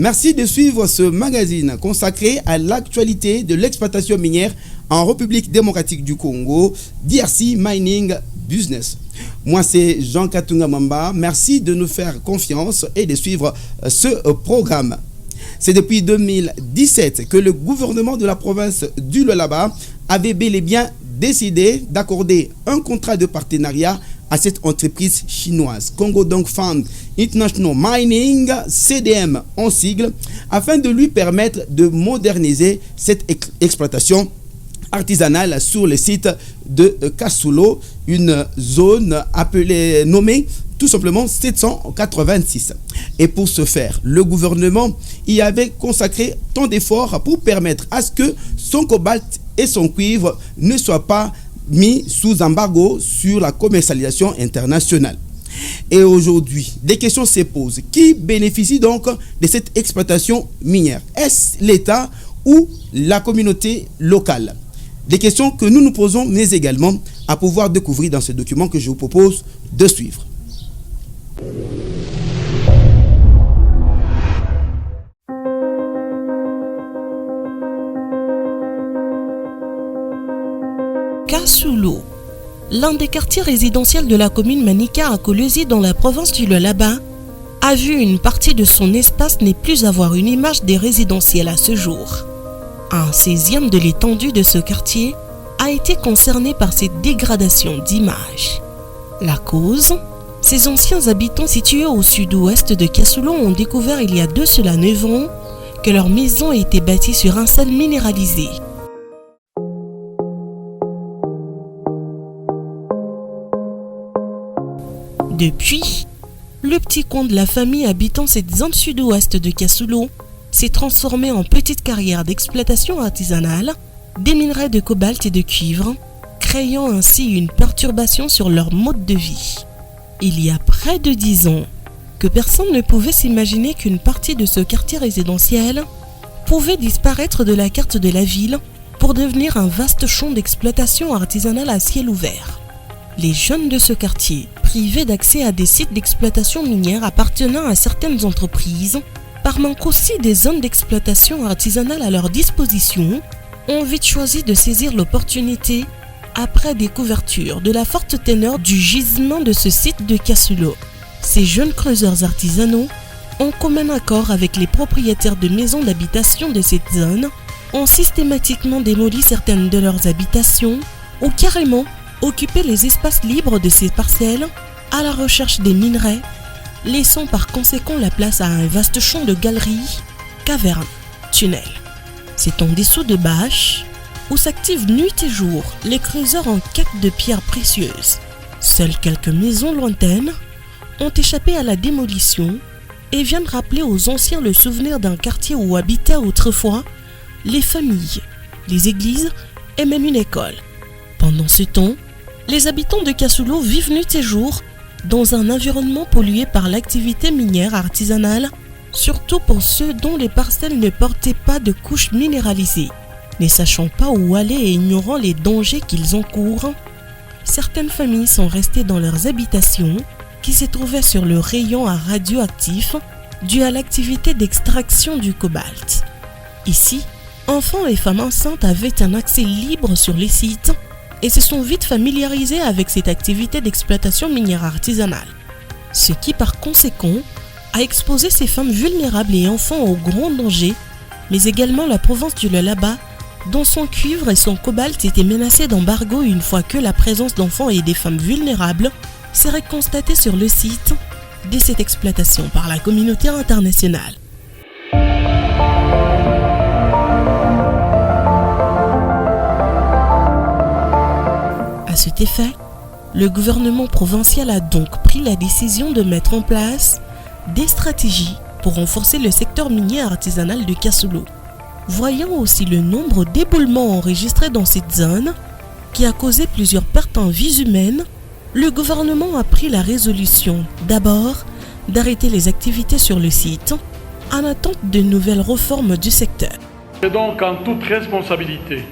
Merci de suivre ce magazine consacré à l'actualité de l'exploitation minière en République démocratique du Congo, DRC Mining Business. Moi, c'est Jean Katunga Mamba. Merci de nous faire confiance et de suivre ce programme. C'est depuis 2017 que le gouvernement de la province du Lualaba avait bel et bien décidé d'accorder un contrat de partenariat à cette entreprise chinoise, Congo Dong Fund International Mining, CDM en sigle, afin de lui permettre de moderniser cette exploitation artisanale sur le site de Kasulo, une zone nommée tout simplement 786. Et pour ce faire, le gouvernement y avait consacré tant d'efforts pour permettre à ce que son cobalt et son cuivre ne soient pas mis sous embargo sur la commercialisation internationale. Et aujourd'hui, des questions se posent. Qui bénéficie donc de cette exploitation minière? Est-ce l'État ou la communauté locale? Des questions que nous nous posons, mais également à pouvoir découvrir dans ce document que je vous propose de suivre. Kasulo, l'un des quartiers résidentiels de la commune Manika à Kolwezi dans la province du Lualaba, a vu une partie de son espace n'est plus avoir une image des résidentiels à ce jour. Un 16e de l'étendue de ce quartier a été concerné par cette dégradation d'image. La cause, ces anciens habitants situés au sud-ouest de Kasulo ont découvert il y a de cela 9 ans que leur maison était bâtie sur un sol minéralisé. Depuis, le petit coin de la famille habitant cette zone sud-ouest de Kasulo s'est transformé en petite carrière d'exploitation artisanale des minerais de cobalt et de cuivre, créant ainsi une perturbation sur leur mode de vie. Il y a près de 10 ans que personne ne pouvait s'imaginer qu'une partie de ce quartier résidentiel pouvait disparaître de la carte de la ville pour devenir un vaste champ d'exploitation artisanale à ciel ouvert. Les jeunes de ce quartier, privés d'accès à des sites d'exploitation minière appartenant à certaines entreprises, par manque aussi des zones d'exploitation artisanale à leur disposition, ont vite choisi de saisir l'opportunité après découverture de la forte teneur du gisement de ce site de Kasulo. Ces jeunes creuseurs artisanaux, en commun accord avec les propriétaires de maisons d'habitation de cette zone, ont systématiquement démoli certaines de leurs habitations ou carrément occupé les espaces libres de ces parcelles à la recherche des minerais, laissant par conséquent la place à un vaste champ de galeries, cavernes, tunnels. C'est en dessous de bâches où s'activent nuit et jour les creuseurs en quête de pierres précieuses. Seules quelques maisons lointaines ont échappé à la démolition et viennent rappeler aux anciens le souvenir d'un quartier où habitaient autrefois les familles, les églises et même une école. Pendant ce temps, les habitants de Kasulo vivent nuit et jour dans un environnement pollué par l'activité minière artisanale, surtout pour ceux dont les parcelles ne portaient pas de couches minéralisées. Ne sachant pas où aller et ignorant les dangers qu'ils encourent, certaines familles sont restées dans leurs habitations qui se trouvaient sur le rayon à radioactif dû à l'activité d'extraction du cobalt. Ici, enfants et femmes enceintes avaient un accès libre sur les sites et se sont vite familiarisés avec cette activité d'exploitation minière artisanale. Ce qui par conséquent a exposé ces femmes vulnérables et enfants au grand danger, mais également la province du Lualaba, dont son cuivre et son cobalt étaient menacés d'embargo une fois que la présence d'enfants et des femmes vulnérables serait constatée sur le site de cette exploitation par la communauté internationale. À cet effet, le gouvernement provincial a donc pris la décision de mettre en place des stratégies pour renforcer le secteur minier artisanal de Kasulo. Voyant aussi le nombre d'éboulements enregistrés dans cette zone, qui a causé plusieurs pertes en vies humaines, le gouvernement a pris la résolution d'abord d'arrêter les activités sur le site en attente de nouvelles réformes du secteur. C'est donc en toute responsabilité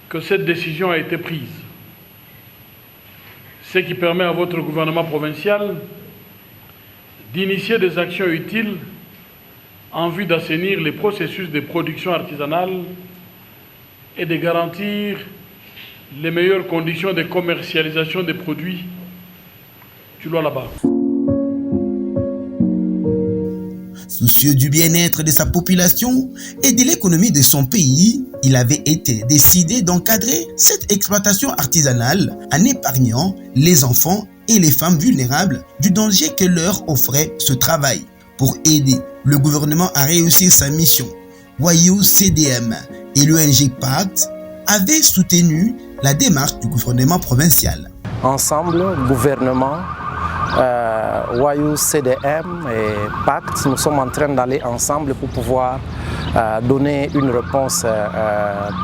que cette décision a été prise, ce qui permet à votre gouvernement provincial d'initier des actions utiles en vue d'assainir les processus de production artisanale et de garantir les meilleures conditions de commercialisation des produits du Lualaba là-bas. Soucieux du bien-être de sa population et de l'économie de son pays, il avait été décidé d'encadrer cette exploitation artisanale en épargnant les enfants et les femmes vulnérables du danger que leur offrait ce travail. Pour aider le gouvernement à réussir sa mission, Wayou CDM et l'ONG Pacte avaient soutenu la démarche du gouvernement provincial. Ensemble, gouvernement, Wayou CDM et Pacte, nous sommes en train d'aller ensemble pour pouvoir donner une réponse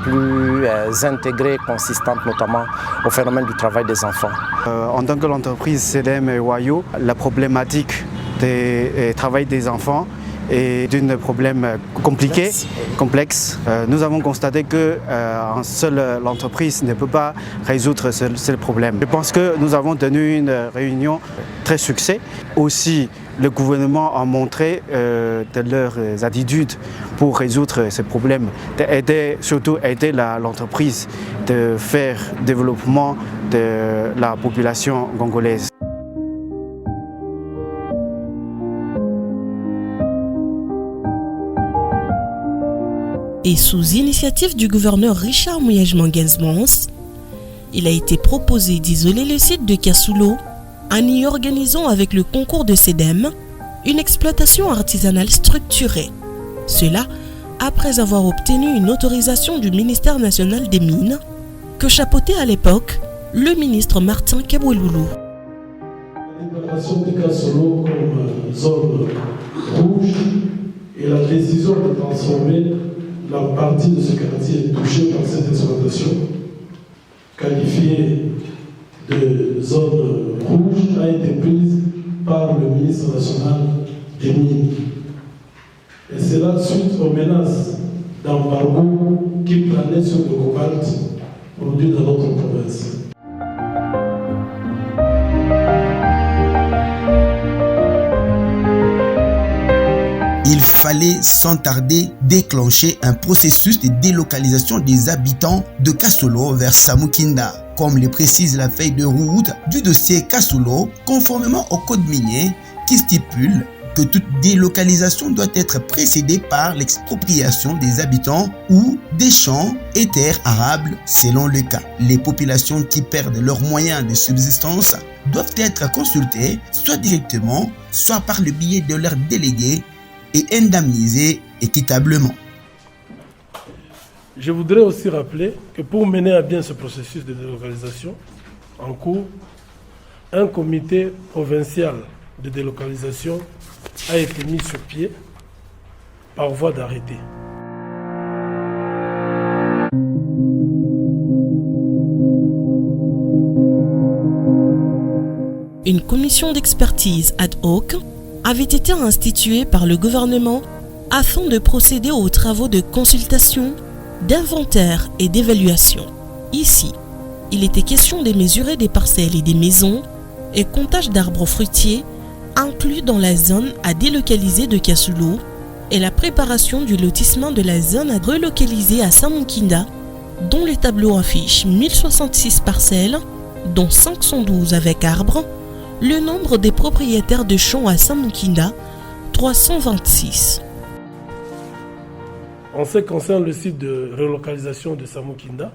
plus intégrée, consistante, notamment au phénomène du travail des enfants. En tant que l'entreprise CDM et Wayou, la problématique du travail des enfants est d'un problème compliqué, complexe. Nous avons constaté que seule l'entreprise ne peut pas résoudre ce problème. Je pense que nous avons tenu une réunion très succès. Aussi, le gouvernement a montré de leurs attitudes pour résoudre ces problèmes, surtout aider l'entreprise de faire le développement de la population congolaise. Et sous initiative du gouverneur Richard Mouyej-Manguez-Mons, il a été proposé d'isoler le site de Kasoulo en y organisant avec le concours de CEDEM une exploitation artisanale structurée. Cela après avoir obtenu une autorisation du ministère national des Mines que chapeautait à l'époque le ministre Martin Kabouloulou. La déclaration de Kasoulo comme zone rouge et la décision de transformer la partie de ce quartier touchée par cette exploitation, qualifiée de zone rouge, a été prise par le ministre national des Mines. Et c'est là suite aux menaces d'embargo qui planaient sur le cobalt produit dans notre province. Il fallait sans tarder déclencher un processus de délocalisation des habitants de Kasoulo vers Samoukinda, comme le précise la feuille de route du dossier Kasoulo, conformément au code minier qui stipule que toute délocalisation doit être précédée par l'expropriation des habitants ou des champs et terres arables selon le cas. Les populations qui perdent leurs moyens de subsistance doivent être consultées soit directement, soit par le biais de leurs délégués et indemnisés équitablement. Je voudrais aussi rappeler que pour mener à bien ce processus de délocalisation en cours, un comité provincial de délocalisation a été mis sur pied par voie d'arrêté. Une commission d'expertise ad hoc avait été instituée par le gouvernement afin de procéder aux travaux de consultation, d'inventaire et d'évaluation. Ici, il était question de mesurer des parcelles et des maisons et comptage d'arbres fruitiers inclus dans la zone à délocaliser de Kasoulo et la préparation du lotissement de la zone à relocaliser à Samoukinda, dont les tableaux affichent 1066 parcelles, dont 512 avec arbres, le nombre des propriétaires de champs à Samoukinda, 326. En ce qui concerne le site de relocalisation de Samoukinda,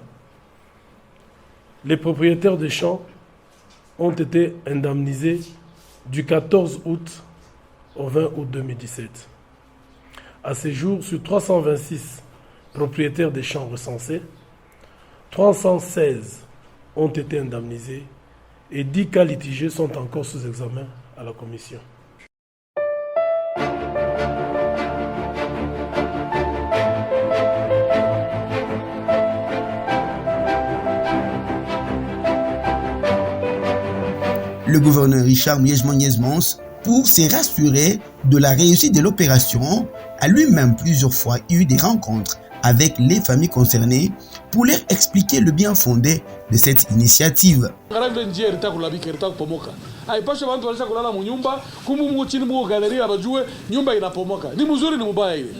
les propriétaires des champs ont été indemnisés du 14 août au 20 août 2017. À ce jour, sur 326 propriétaires des champs recensés, 316 ont été indemnisés et 10 cas litigieux sont encore sous examen à la commission. Le gouverneur Richard Mouyej-Manguez-Mons, pour se rassurer de la réussite de l'opération, a lui-même plusieurs fois eu des rencontres avec les familles concernées pour leur expliquer le bien fondé de cette initiative. Haipashe bantu walisha kulala munyumba kumbu mungu chini mungu galeria abajue nyumba inapomoka. Ni mzuri ni mubaya ile.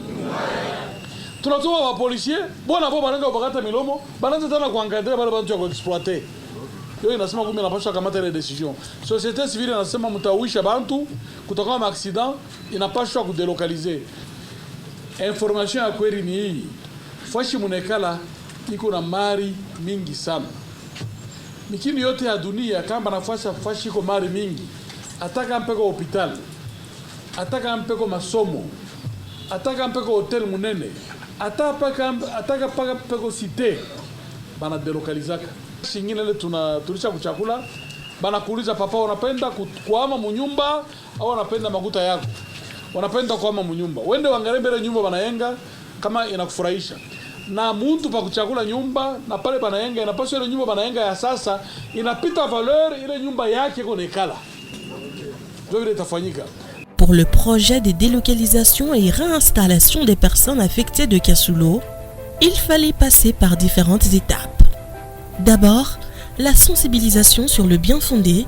Tunatoa wa policier bona bo bananga bakata milomo bananza tena kuangalia bale bantu ya kuexploiter. Yo inasema kumbe inapaswa kamata ile decision. Société civile inasema mtawisha bantu kutoka na accident inapaswa kudelocaliser. Information ya kweli ni hii. Fashi munekala iko na mari mingi sana. Mikini yote ya dunia kamba nafasi fashi iko mari mingi. Ataka mpeko hospitali. Ataka mpeko masomo. Ataka mpeko hotel munene. Ataka paka mpeko cité. Bana delocalizaka. Shingine ile tulisha kuchakula. Bana kuuliza papa unapenda kuama munyumba au unapenda makuta yako. Wanapenda kuama munyumba. Wende wangalie mbele nyumba banayenga kama inakufurahisha. Na mtu pa kuchakula nyumba na pale banayenga inapaswa ile nyumba banayenga ya sasa inapita valeur ile nyumba yake konekala. Ndio vile itafanyika. Pour le projet de délocalisation et réinstallation des personnes affectées de Kasulo, il fallait passer par différentes étapes. D'abord, la sensibilisation sur le bien fondé,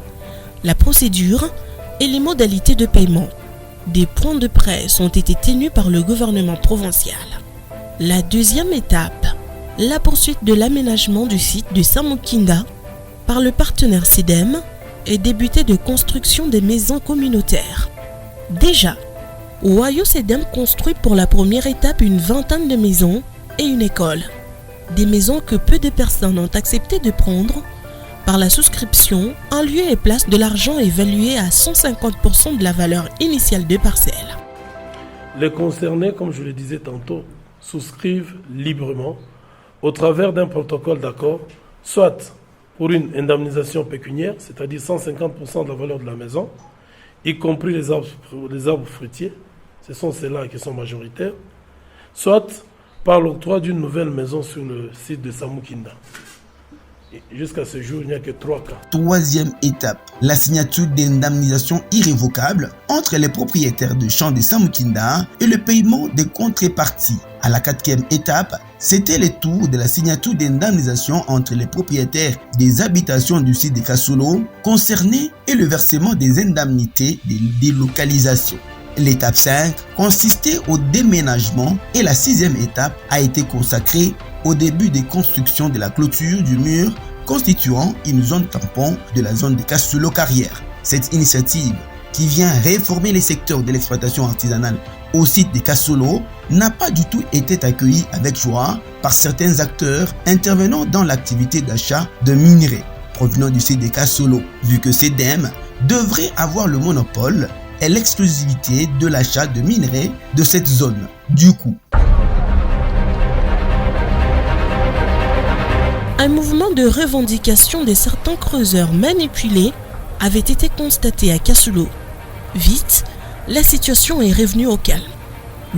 la procédure et les modalités de paiement. Des points de presse ont été tenus par le gouvernement provincial. La deuxième étape, la poursuite de l'aménagement du site de Samukinda par le partenaire SIDEM et débuté de construction des maisons communautaires. Déjà, Wayo SIDEM construit pour la première étape une vingtaine de maisons et une école. Des maisons que peu de personnes ont accepté de prendre par la souscription en lieu et place de l'argent évalué à 150% de la valeur initiale de parcelles. Les concernés, comme je le disais tantôt, souscrivent librement au travers d'un protocole d'accord, soit pour une indemnisation pécuniaire, c'est-à-dire 150% de la valeur de la maison, y compris les arbres fruitiers, ce sont ceux-là qui sont majoritaires, soit par l'octroi d'une nouvelle maison sur le site de Samukinda. Jusqu'à ce jour, il n'y a que 3 cas. Troisième étape, la signature d'indemnisation irrévocable entre les propriétaires de champs de Samukinda et le paiement des contreparties. À la 4e étape, c'était le tour de la signature d'indemnisation entre les propriétaires des habitations du site de Kasulo concernés et le versement des indemnités de délocalisation. L'étape 5 consistait au déménagement et la 6e étape a été consacrée au début des constructions de la clôture du mur constituant une zone tampon de la zone de Kasulo Carrière. Cette initiative, qui vient réformer les secteurs de l'exploitation artisanale au site de Kasulo, n'a pas du tout été accueillie avec joie par certains acteurs intervenant dans l'activité d'achat de minerais provenant du site de Kasulo, vu que SIDEM devrait avoir le monopole et l'exclusivité de l'achat de minerais de cette zone. Du coup, un mouvement de revendication de certains creuseurs manipulés avait été constaté à Kasulo. Vite, la situation est revenue au calme.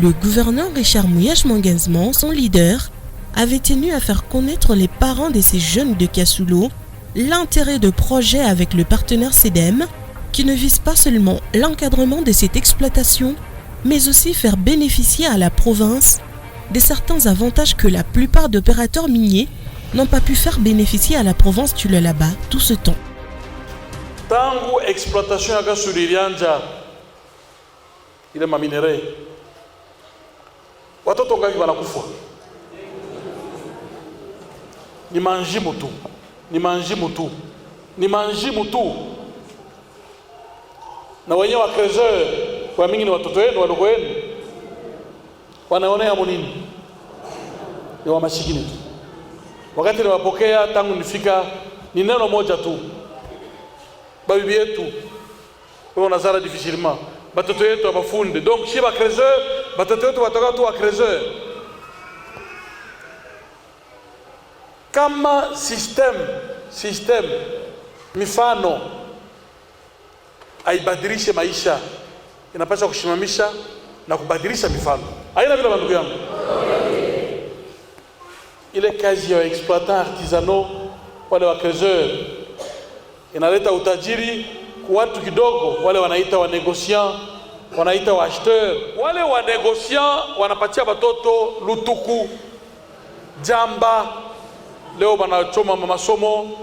Le gouverneur Richard Mouyache Mangenzman, son leader, avait tenu à faire connaître les parents de ces jeunes de Kasulo l'intérêt de projets avec le partenaire SIDEM qui ne vise pas seulement l'encadrement de cette exploitation, mais aussi faire bénéficier à la province de certains avantages que la plupart d'opérateurs miniers n'ont pas pu faire bénéficier à la province du Lualaba tout ce temps. Tangu exploitation ya Kasulo ilianja ile maminere watoto ngapi wanakufa? Ni manjimu tu, ni manjimu tu, ni manjimu tu. Na wenyewe wa creuseur kwa mingi ni watoto wenu, wadogo wenu. Wanaonea munini? Ni wa mashikini tu. Wakati niwapokea tangu nifika ni neno moja tu. Babibi yetu wao nazara difficilement. Batoto yetu abafunde. Donc chez ba creuseur, batoto yetu watoka tu wa creuseur. Kama system mifano haibadilishe maisha, inapaswa kushimamisha na kubadilisha mifano. Haina vile bandugu yangu. Ile kazi ya exploitant artisanaux wale wa creuseur inaleta utajiri kwa watu kidogo, wale wanaita wa négociant, wanaita wa acheteur. Wale wa négociant wanapatia watoto lutuku Jamba leo banachoma masomo,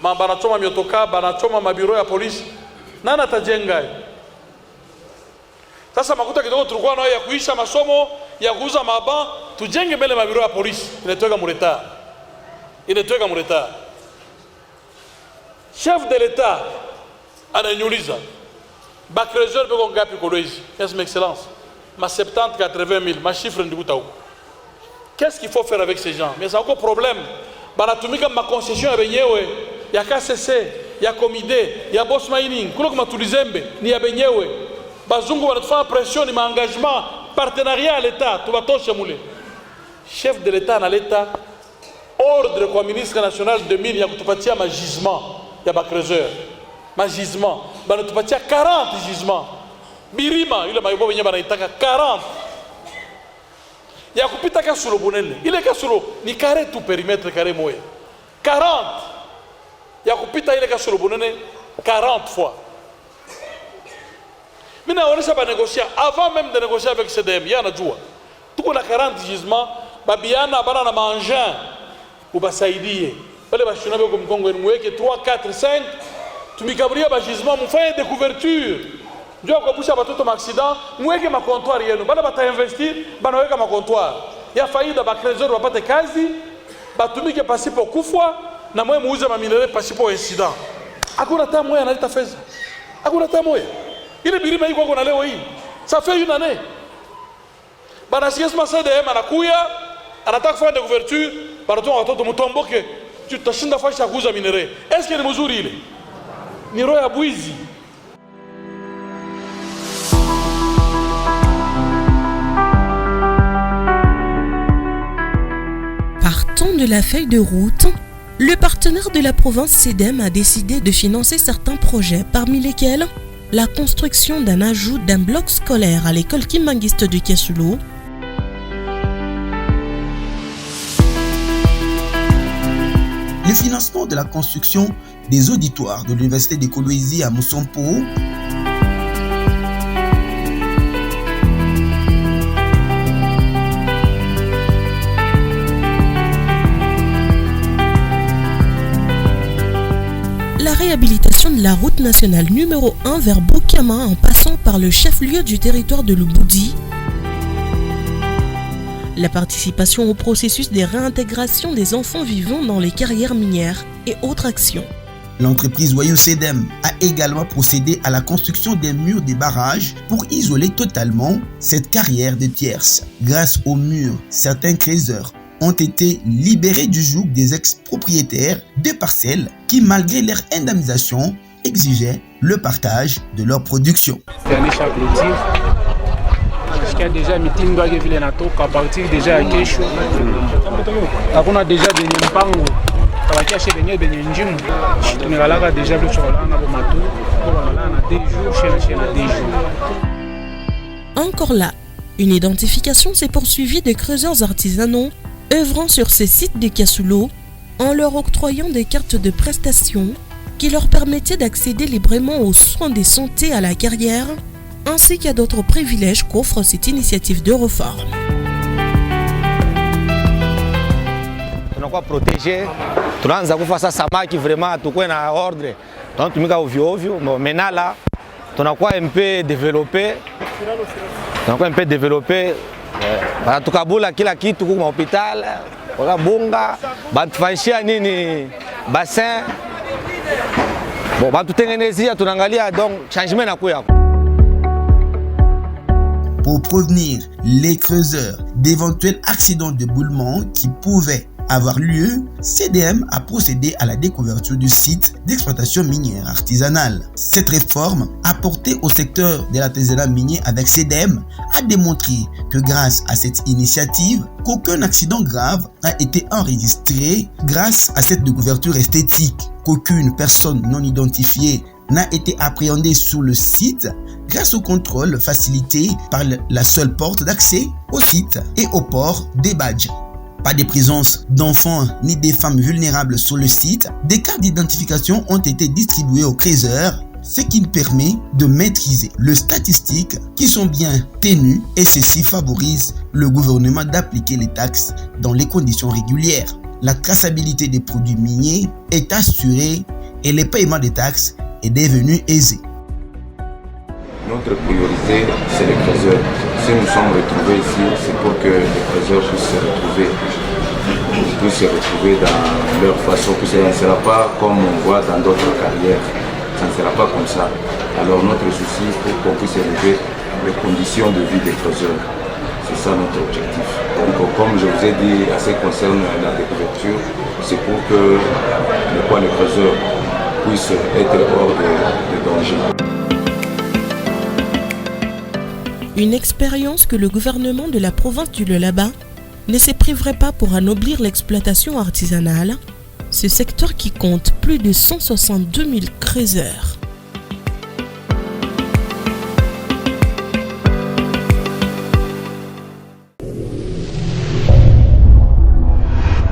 banachoma miotoka, banachoma mabiro ya polisi. Nani atajenga? Sasa makuta kidogo tulikuwa nayo ya kuisha masomo, ya kuuza maba, tujenge mbele mabiro ya polisi. Inatoka mureta. Inatoka mureta. Chef de l'État ananyuliza bakreseur beko ngapi Kolwezi? Yes, mon excellence. Ma 70-80 000, ma chiffre ndikuta huko. Qu'est-ce qu'il faut faire avec ces gens? Mais c'est encore problème. Banatumika ma concession ya benyewe, ya KCC, ya Komide, ya Boss Mining, kulo kuma tulizembe ni ya benyewe. Bazungu wanatufanya pression, ni maengagement, partenariat à l'État, tubatoshe mule. Chef de l'État na l'État ordre kwa ministre national de mine ya kutupatia magisement ya bakreseur. Magisement, banatupatia 40 gisements. Birima, ile mayobo benye banaitaka 40. Ya kupita Kasulo bunene. Ile Kasulo ni carré tout périmètre carré moya. 40. Ya kupita ile Kasulo bunene 40 fois. Mina naonesha ba négocier avant même de négocier avec CDM, ya najua. Tuko na 40 gisements, babiana bana na mangin ubasaidie. Wale bashuna beko mkongo mweke 3 4 5 tumikaburia ba gisement mufanye découverture. Ndio kwa busha batoto ma accident, mweke ma comptoir yenu. Bana bata investir, bana weka ma comptoir. Ya faida ba trésor wapate kazi, batumike pasipo kufwa na mwe muuze ma minere pasipo incident. Hakuna tamu moya analeta fedha. Hakuna tamu moya. Ile birima iko kwa leo hii. Ça fait une année. Bana sikiasma CDM anakuya, anataka kufanya découverture, bana toa watoto mtomboke. Tutashinda fasha kuuza minere. Est-ce que ni mzuri ile? Ni roho ya bwizi. Partant de la feuille de route, le partenaire de la province CEDEM a décidé de financer certains projets, parmi lesquels la construction d'un ajout d'un bloc scolaire à l'école Kimangiste de Kasulo, le financement de la construction des auditoires de l'Université de Kolwezi à Moussampo, la réhabilitation de la route nationale numéro 1 vers Bokama en passant par le chef-lieu du territoire de Lubudi, la participation au processus de réintégration des enfants vivant dans les carrières minières et autres actions. L'entreprise Wayou CEDEM a également procédé à la construction des murs des barrages pour isoler totalement cette carrière de tierces. Grâce aux murs, certains creuseurs ont été libérés du joug des ex-propriétaires de parcelles qui, malgré leur indemnisation, exigeaient le partage de leur production. Jusqu'à déjà meeting doit vile natoka à partir déjà ya kesho. Hakuna déjà benye mpango. Tabakia chez benye njimu. Tunagalaka déjà le chocolat na bomatu. Voilà na 2 jours chez na 2 jours. Encore là, une identification s'est poursuivie de creuseurs artisanaux œuvrant sur ces sites de Kasulo en leur octroyant des cartes de prestation qui leur permettaient d'accéder librement aux soins de santé à la carrière ainsi qu'à d'autres privilèges qu'offre cette initiative de réforme. Tunakuwa protégé, tunaanza kufasa samaki vraiment tukue na ordre. Donc tumika ovyo ovyo, maintenant là tunakuwa un peu développé. Tukabula kila kitu kwa hospital, kwa bunga, batufanyishia nini bassin. Bon, batutengenezia tunaangalia donc changement na kuya. Pour prévenir les creuseurs d'éventuels accidents de boulement qui pouvaient avoir lieu, CEDEM a procédé à la découverture du site d'exploitation minière artisanale. Cette réforme apportée au secteur de l'artisanat minier avec CEDEM a démontré que grâce à cette initiative, qu'aucun accident grave n'a été enregistré grâce à cette découverture esthétique, qu'aucune personne non identifiée n'a été appréhendée sur le site grâce au contrôle facilité par la seule porte d'accès au site et au port des badges. Pas de présence d'enfants ni des femmes vulnérables sur le site. Des cartes d'identification ont été distribuées aux creuseurs ce qui permet de maîtriser les statistiques qui sont bien tenues et ceci favorise le gouvernement d'appliquer les taxes dans les conditions régulières. La traçabilité des produits miniers est assurée et le paiement des taxes est devenu aisé. Notre priorité, c'est les trésors. Si nous sommes retrouvés ici, c'est pour que les trésors puissent se retrouver dans leur façon, que ce ne sera pas comme on voit dans d'autres carrières. Ça ne sera pas comme ça. Alors notre souci, pour qu'on puisse élever les conditions de vie des trésors. C'est ça notre objectif. Donc comme je vous ai dit, à ce qui concerne la découverture, c'est pour que les trésors puissent être hors de danger. Une expérience que le gouvernement de la province du Lualaba ne se priverait pas pour anoblir l'exploitation artisanale, ce secteur qui compte plus de 162 000 créateurs.